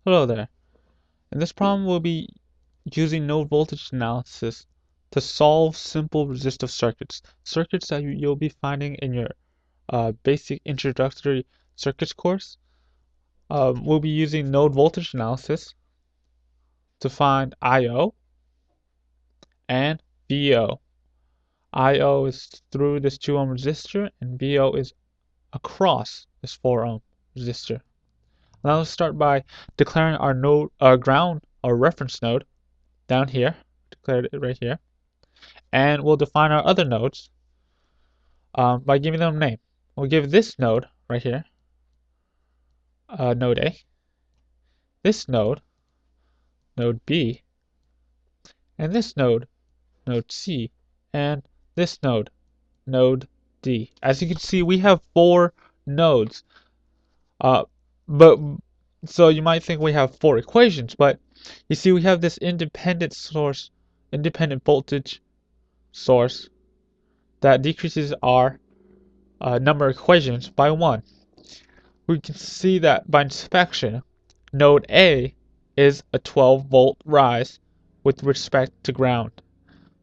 Hello there. In this problem, we'll be using node voltage analysis to solve simple resistive circuits. Circuits that you'll be finding in your basic introductory circuits course. We'll be using node voltage analysis to find I/O and VO. I/O is through this 2 ohm resistor and VO is across this 4 ohm resistor. Now let's start by declaring our node, ground, our reference node down here. Declared it right here. And we'll define our other nodes by giving them a name. We'll give this node right here, node A, this node, node B, and this node, node C, and this node, node D. As you can see, we have 4 nodes. But so you might think we have 4 equations, but you see we have this independent voltage source that decreases our number of equations by 1. We can see that by inspection, node A is a 12-volt rise with respect to ground.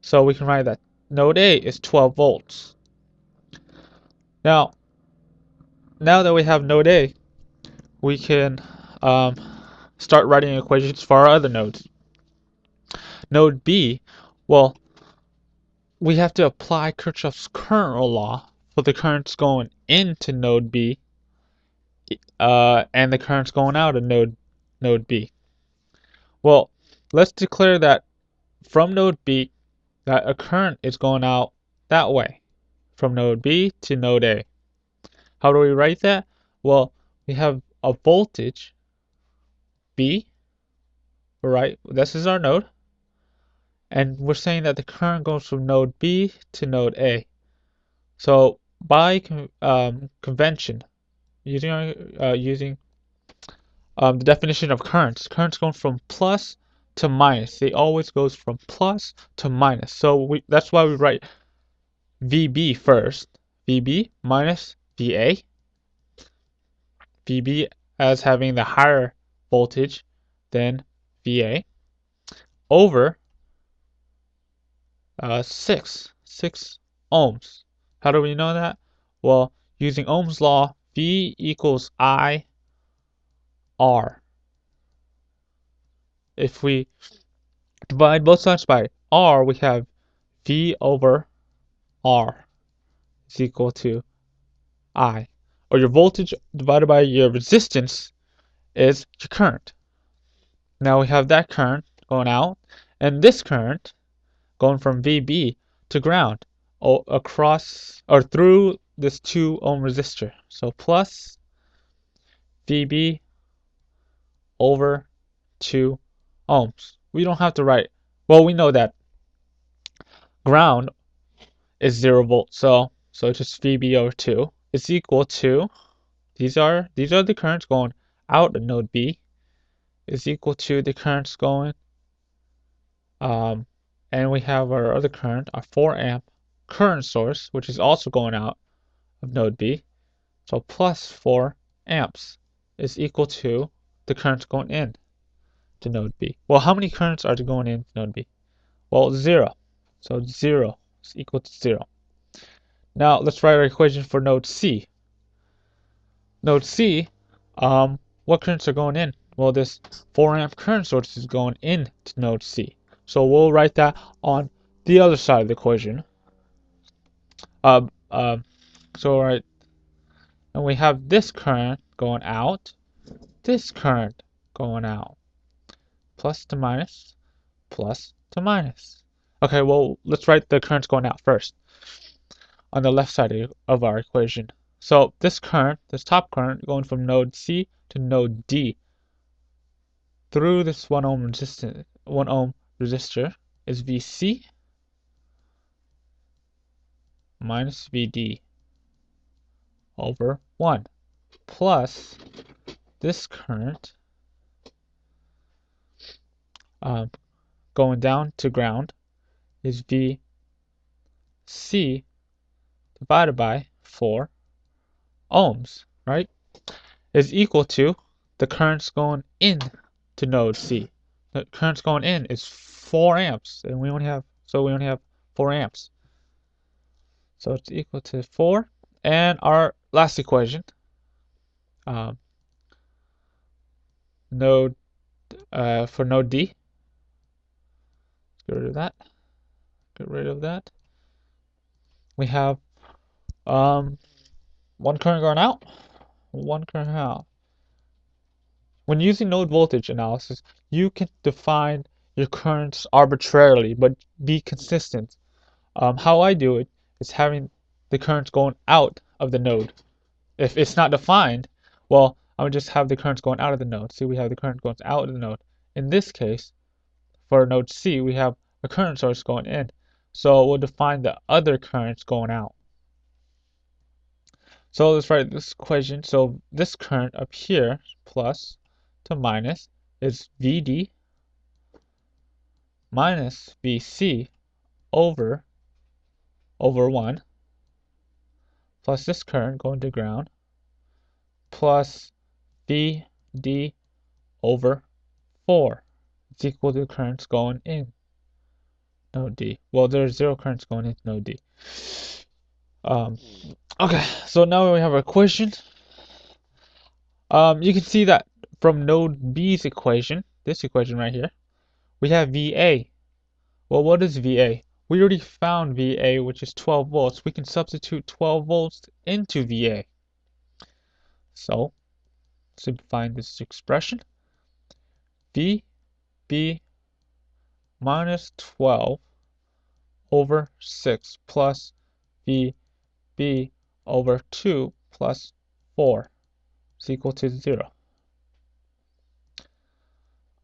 So we can write that node A is 12 volts. Now that we have node A, we can start writing equations for our other nodes. Node B, well, we have to apply Kirchhoff's current law for the currents going into node B and the currents going out of node B. Well, let's declare that from node B that a current is going out that way, from node B to node A. How do we write that? Well, we have a voltage B, right? This is our node. And we're saying that the current goes from node B to node A. So by convention, using the definition of currents going from plus to minus. They always goes from plus to minus. So that's why we write VB first. VB minus VA. VB as having the higher voltage than VA over 6 ohms. How do we know that? Well, using Ohm's law, V equals I R. If we divide both sides by R, we have V over R is equal to I. Or your voltage divided by your resistance is your current. Now we have that current going out, and this current going from VB to ground across or through this 2 ohm resistor. So plus VB over 2 ohms. We don't have to write, well, we know that ground is 0 volts, so just VB over 2 is equal to, these are the currents going out of node B, is equal to the currents going, and we have our other current, our 4 amp current source, which is also going out of node B. So plus 4 amps is equal to the currents going in to node B. Well, how many currents are going in to node B? Well, 0. So 0 is equal to 0. Now let's write our equation for node C. Node C, what currents are going in? Well, this 4 amp current source is going in to node C. So we'll write that on the other side of the equation. So right, and we have this current going out, this current going out, plus to minus, plus to minus. Okay, well, let's write the currents going out first on the left side of our equation. So this current, this top current, going from node C to node D through this 1 ohm resistor is VC minus VD over 1 plus this current going down to ground is VC divided by 4 ohms, right? Is equal to the currents going in to node C. The current's going in is 4 amps, and we only have 4 amps. So it's equal to 4. And our last equation, um, node for node D. Get rid of that. Get rid of that. We have one current going out, one current out. When using node voltage analysis, you can define your currents arbitrarily, but be consistent. How I do it is having the currents going out of the node. If it's not defined, well, I would just have the currents going out of the node. See, we have the current going out of the node. In this case, for node C, we have a current source going in. So we'll define the other currents going out. So let's write this equation. So this current up here, plus to minus, is VD minus VC over 1, plus this current going to ground, plus VD over 4. It's equal to the currents going in node D. Well, there's 0 currents going into node D. Okay, so now we have our equation. You can see that from node B's equation, this equation right here, we have VA. Well, what is VA? We already found VA, which is 12 volts. We can substitute 12 volts into VA. So, simplifying this expression, VB minus 12 over 6 plus VB over 2 plus 4 is equal to 0.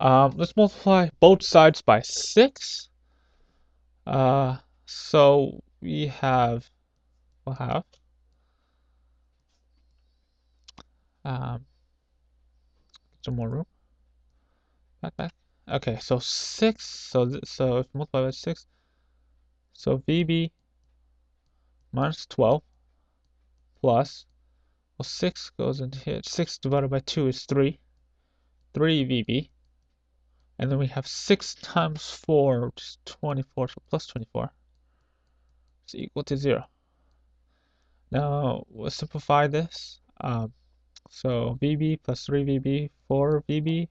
Let's multiply both sides by 6. So we'll have some more room. Back. Okay, so 6. So if multiply by 6, so VB minus 12 plus, well, 6 goes into here. 6 divided by 2 is 3. 3 VB. And then we have 6 times 4, which is 24, so plus 24 is equal to 0. Now, we'll simplify this. So VB plus 3VB, 4VB.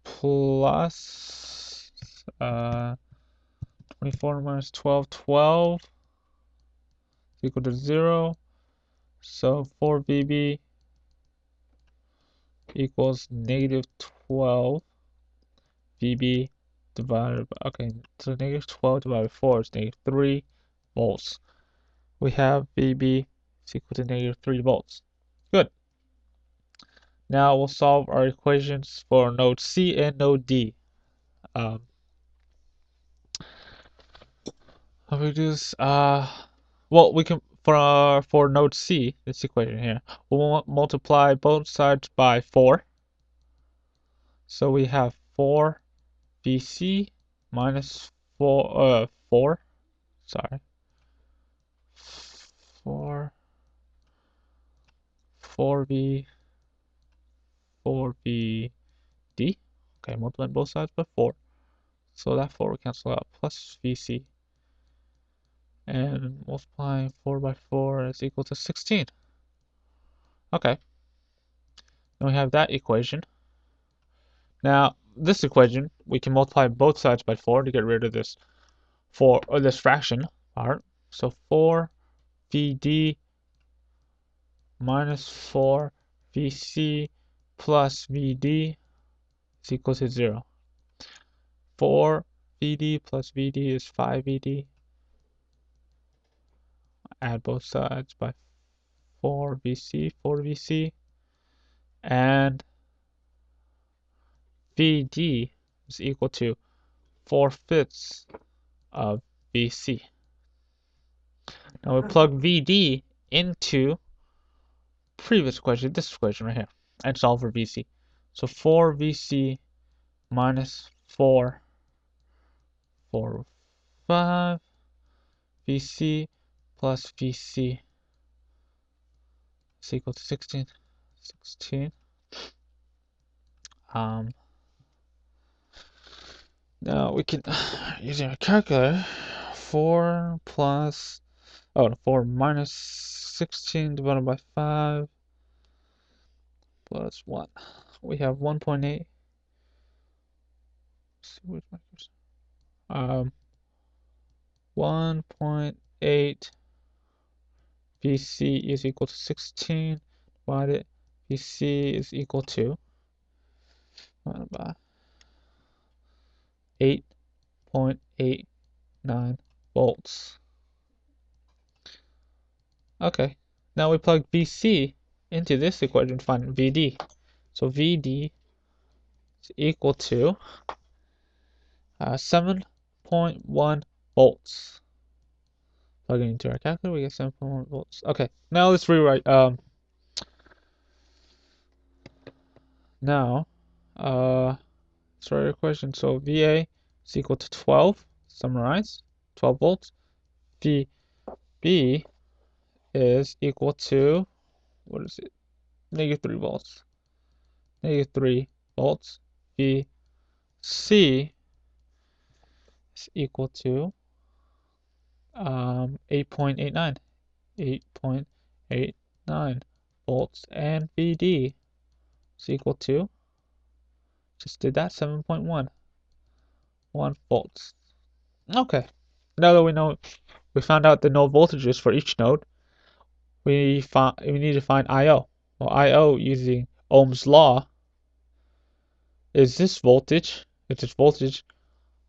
Plus 24 minus 12, 12 is equal to 0. So 4VB equals negative 12 VB divided by, okay, so negative 12 divided by 4 is negative 3 volts. We have VB is equal to negative 3 volts. Good. Now we'll solve our equations for node C and node D. How do we do this? Well, we can for node C, this equation here, we'll multiply both sides by 4. So we have 4 VC minus 4 sorry, 4V 4VD. Okay, multiply both sides by 4. So that 4 will cancel out, plus VC. And multiplying 4 by 4 is equal to 16. Okay. Then we have that equation. Now, this equation, we can multiply both sides by 4 to get rid of this this fraction part. So 4VD minus 4VC plus VD is equal to 0. 4VD plus VD is 5VD. Add both sides by 4VC, and VD is equal to 4/5 of VC. Now we plug VD into previous equation, this equation right here, and solve for VC. So 4VC minus 4, 5 VC plus VC is equal to 16. 16. Now we can, using a calculator, 4 plus, oh, 4 minus 16 divided by 5 plus 1. We have 1.8. See, where's my cursor? 1.8 VC is equal to 16 divided VC is equal to divided by 8.89 volts. Okay, now we plug VC into this equation to find VD. So VD is equal to 7.1 volts. Plugging into our calculator, we get 7.1 volts. Okay, now let's rewrite. Now, let's write our equation. So VA is equal to 12. Summarize, 12 volts. VB is equal to, what is it? Negative 3 volts. Negative 3 volts. VC is equal to 8.89. 8.89 volts. And VD is equal to, just did that, 7.1 volts. Okay. Now that we found out the node voltages for each node, we need to find IO. Well, IO using Ohm's law is this voltage. It's its voltage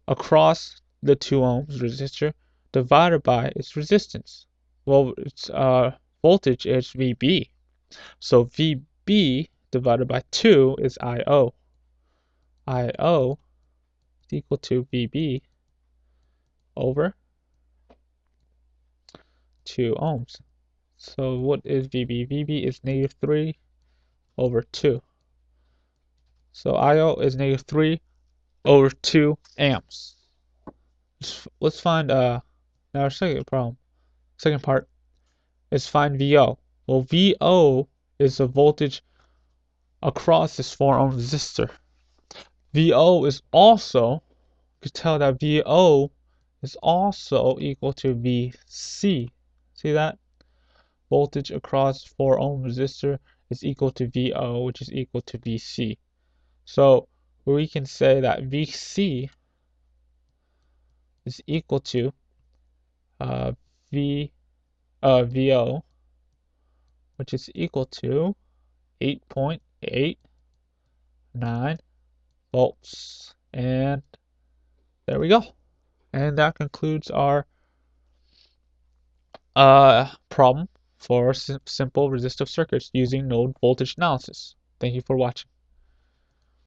across the 2 ohms resistor divided by its resistance. Well, its voltage is VB. So VB divided by 2 is IO. IO is equal to VB over 2 ohms. So what is VB? VB is negative 3 over 2. So IO is negative 3 over 2 amps. Let's find now our second problem. Second part is find VO. Well, VO is the voltage across this 4 ohm resistor. VO is also, you could tell that VO is also equal to VC. See that? Voltage across 4 ohm resistor is equal to VO, which is equal to VC. So we can say that VC is equal to VO, which is equal to 8.89 volts. And there we go. And that concludes our problem for simple resistive circuits using node voltage analysis. Thank you for watching.